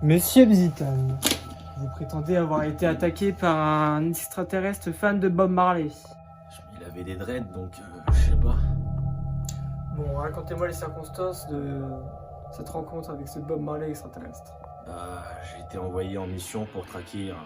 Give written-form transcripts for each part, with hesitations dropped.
Monsieur Bziton, vous prétendez avoir été attaqué par un extraterrestre fan de Bob Marley. Il avait des dreads, donc je sais pas. Bon, racontez-moi les circonstances de cette rencontre avec ce Bob Marley extraterrestre. Bah, j'ai été envoyé en mission pour traquer un...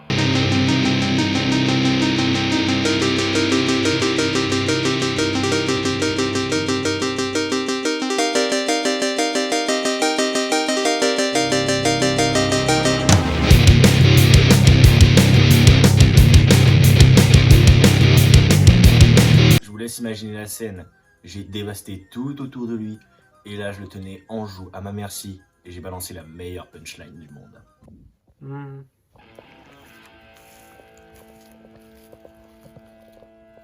Je vous laisse imaginer la scène. J'ai dévasté tout autour de lui, et là je le tenais en joue, à ma merci, et j'ai balancé la meilleure punchline du monde.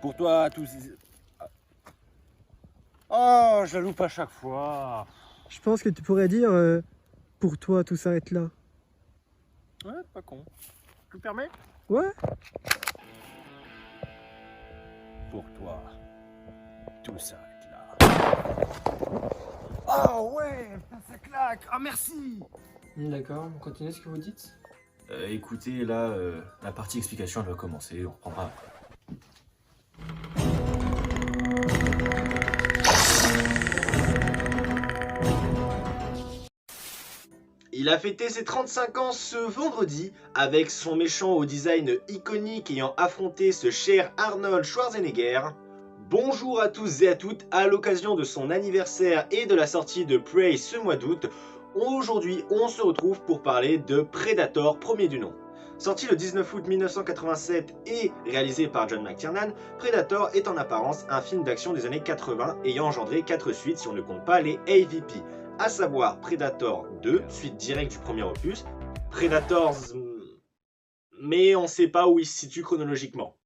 Pour toi, tous... Oh, je la loupe à chaque fois. Je pense que tu pourrais dire pour toi tout s'arrête là. Ouais, pas con. Tu me permets? Ouais. Pour toi, tout s'arrête là. Oh ouais, ça claque. Ah merci. D'accord, on continue ce que vous dites. Écoutez, là, la partie explication elle va commencer, on reprendra après. Il a fêté ses 35 ans ce vendredi avec son méchant au design iconique ayant affronté ce cher Arnold Schwarzenegger. Bonjour à tous et à toutes, à l'occasion de son anniversaire et de la sortie de Prey ce mois d'août, aujourd'hui on se retrouve pour parler de Predator premier du nom. Sorti le 19 août 1987 et réalisé par John McTiernan, Predator est en apparence un film d'action des années 80 ayant engendré 4 suites si on ne compte pas les AVP. À savoir Predator 2, suite directe du premier opus, Predators... mais on ne sait pas où il se situe chronologiquement.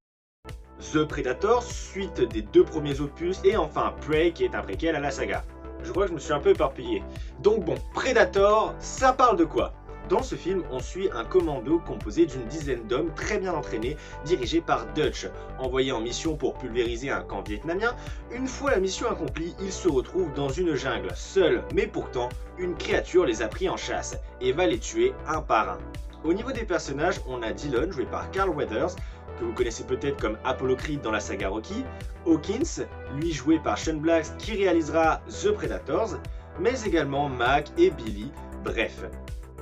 The Predator, suite des 2 premiers opus, et enfin Prey qui est un préquel à la saga. Je crois que je me suis un peu éparpillé. Donc bon, Predator, ça parle de quoi ? Dans ce film, on suit un commando composé d'une dizaine d'hommes très bien entraînés, dirigés par Dutch. Envoyé en mission pour pulvériser un camp vietnamien, une fois la mission accomplie, ils se retrouvent dans une jungle, seuls, mais pourtant, une créature les a pris en chasse et va les tuer un par un. Au niveau des personnages, on a Dillon, joué par Carl Weathers, que vous connaissez peut-être comme Apollo Creed dans la saga Rocky, Hawkins, lui joué par Shane Black qui réalisera The Predators, mais également Mac et Billy, bref.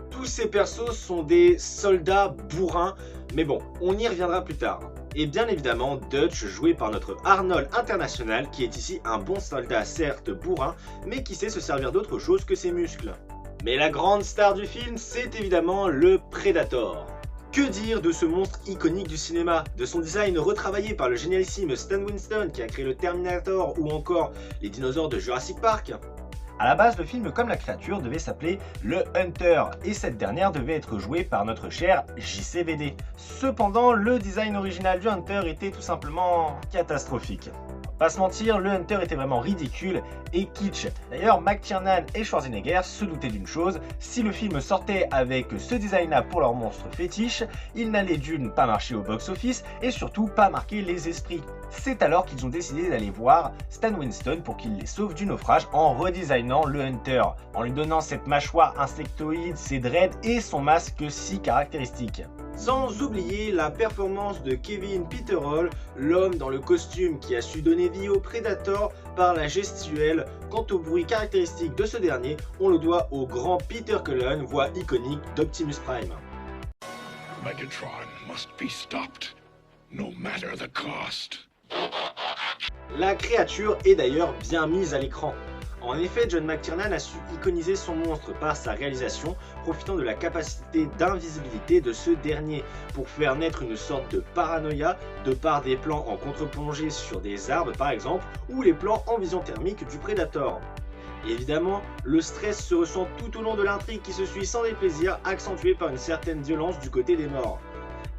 Tous ces persos sont des soldats bourrins, mais bon, on y reviendra plus tard. Et bien évidemment, Dutch, joué par notre Arnold International, qui est ici un bon soldat certes bourrin, mais qui sait se servir d'autre chose que ses muscles. Mais la grande star du film, c'est évidemment le Predator. Que dire de ce monstre iconique du cinéma, de son design retravaillé par le génialissime Stan Winston qui a créé le Terminator ou encore les dinosaures de Jurassic Park? A la base, le film comme la créature devait s'appeler Le Hunter, et cette dernière devait être jouée par notre cher JCVD. Cependant, le design original du Hunter était tout simplement catastrophique. Pas se mentir, le Hunter était vraiment ridicule et kitsch. D'ailleurs, McTiernan et Schwarzenegger se doutaient d'une chose, si le film sortait avec ce design-là pour leur monstre fétiche, il n'allait d'une pas marcher au box-office et surtout pas marquer les esprits. C'est alors qu'ils ont décidé d'aller voir Stan Winston pour qu'il les sauve du naufrage en redesignant le Hunter, en lui donnant cette mâchoire insectoïde, ses dreads et son masque si caractéristique. Sans oublier la performance de Kevin Peterhall, l'homme dans le costume qui a su donner vie au Predator par la gestuelle. Quant au bruit caractéristique de ce dernier, on le doit au grand Peter Cullen, voix iconique d'Optimus Prime. Megatron must be stopped, no matter the cost. La créature est d'ailleurs bien mise à l'écran. En effet, John McTiernan a su iconiser son monstre par sa réalisation, profitant de la capacité d'invisibilité de ce dernier pour faire naître une sorte de paranoïa de par des plans en contre-plongée sur des arbres par exemple, ou les plans en vision thermique du Predator. Et évidemment, le stress se ressent tout au long de l'intrigue qui se suit sans déplaisir, accentué par une certaine violence du côté des morts.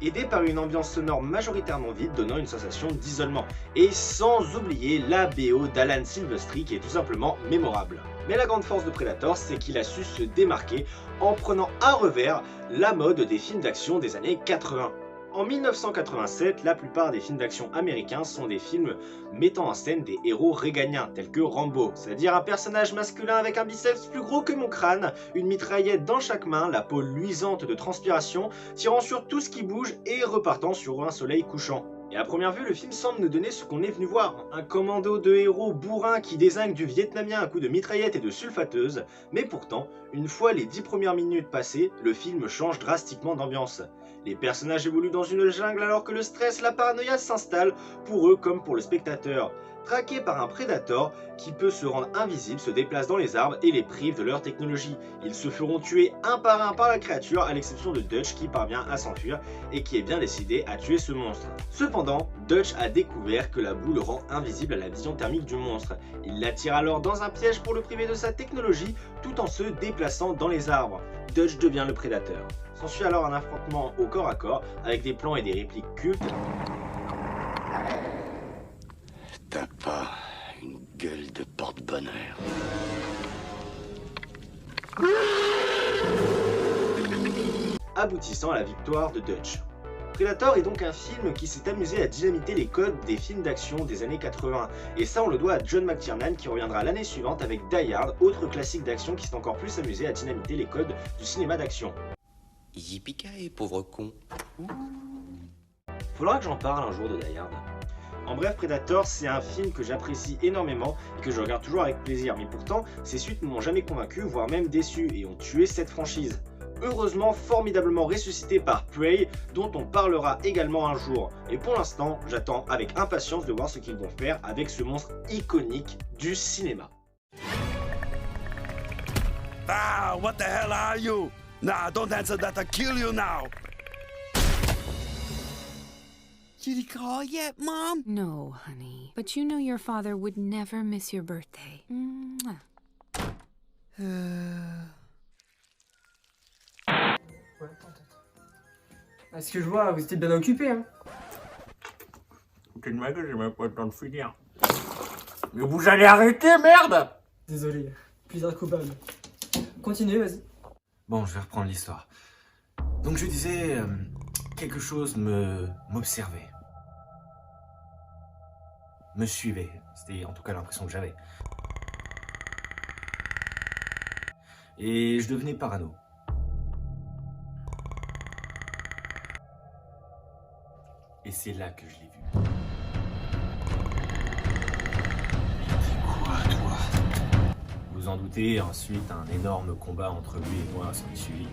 Aidé par une ambiance sonore majoritairement vide donnant une sensation d'isolement. Et sans oublier la BO d'Alan Silvestri qui est tout simplement mémorable. Mais la grande force de Predator, c'est qu'il a su se démarquer en prenant à revers la mode des films d'action des années 80. En 1987, la plupart des films d'action américains sont des films mettant en scène des héros réganiens, tels que Rambo, c'est-à-dire un personnage masculin avec un biceps plus gros que mon crâne, une mitraillette dans chaque main, la peau luisante de transpiration, tirant sur tout ce qui bouge et repartant sur un soleil couchant. Et à première vue, le film semble nous donner ce qu'on est venu voir, un commando de héros bourrins qui dézingue du vietnamien à coups de mitraillette et de sulfateuse, mais pourtant, une fois les 10 premières minutes passées, le film change drastiquement d'ambiance. Les personnages évoluent dans une jungle alors que le stress, la paranoïa s'installe pour eux comme pour le spectateur. Traqués par un prédateur qui peut se rendre invisible, se déplace dans les arbres et les prive de leur technologie. Ils se feront tuer un par la créature, à l'exception de Dutch qui parvient à s'enfuir et qui est bien décidé à tuer ce monstre. Cependant, Dutch a découvert que la boue le rend invisible à la vision thermique du monstre. Il l'attire alors dans un piège pour le priver de sa technologie tout en se déplaçant dans les arbres. Dutch devient le prédateur. S'ensuit alors un affrontement au corps à corps avec des plans et des répliques cultes. T'as pas une gueule de porte-bonheur. Aboutissant à la victoire de Dutch. Predator est donc un film qui s'est amusé à dynamiter les codes des films d'action des années 80, et ça on le doit à John McTiernan qui reviendra l'année suivante avec Die Hard, autre classique d'action qui s'est encore plus amusé à dynamiter les codes du cinéma d'action. Yippee pauvre con. Faudra que j'en parle un jour de Die Hard. En bref, Predator, c'est un film que j'apprécie énormément et que je regarde toujours avec plaisir, mais pourtant, ses suites ne m'ont jamais convaincu, voire même déçu, et ont tué cette franchise. Heureusement, formidablement ressuscité par Prey, dont on parlera également un jour. Et pour l'instant, j'attends avec impatience de voir ce qu'ils vont faire avec ce monstre iconique du cinéma. Ah, what the hell are you? Nah, don't answer that, I'll kill you now. Did he call yet, Mom? No, honey. But you know your father would never miss your birthday. Mwah. Ouais, attends. À ce que je vois, vous étiez bien occupé, hein. C'est une que j'ai même pas le temps de finir. Mais vous allez arrêter, merde! Désolé, plusieurs coupables. Continuez, vas-y. Bon, je vais reprendre l'histoire. Donc je disais, quelque chose m'observait. Me suivait. C'était en tout cas l'impression que j'avais. Et je devenais parano. Et c'est là que je l'ai vu. Quoi, toi? Vous en doutez, ensuite un énorme combat entre lui et moi s'en est suivi.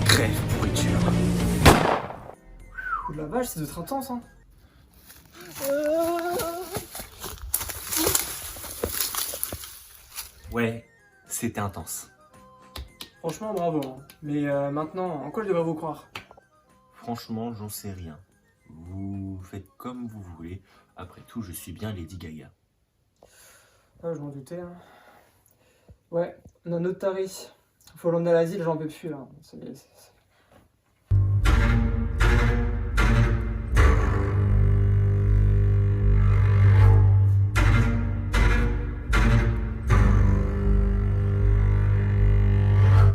Crève, pourriture. Ouh la vache, c'est de être intense, hein. Ouais, c'était intense. Franchement, bravo. Hein. Mais maintenant, en quoi je devrais vous croire? Franchement, j'en sais rien. Vous faites comme vous voulez. Après tout, je suis bien Lady Gaga. Ah, je m'en doutais. Hein. Ouais, on a notre tarif. Faut l'emmener à l'asile, j'en peux plus là. Ça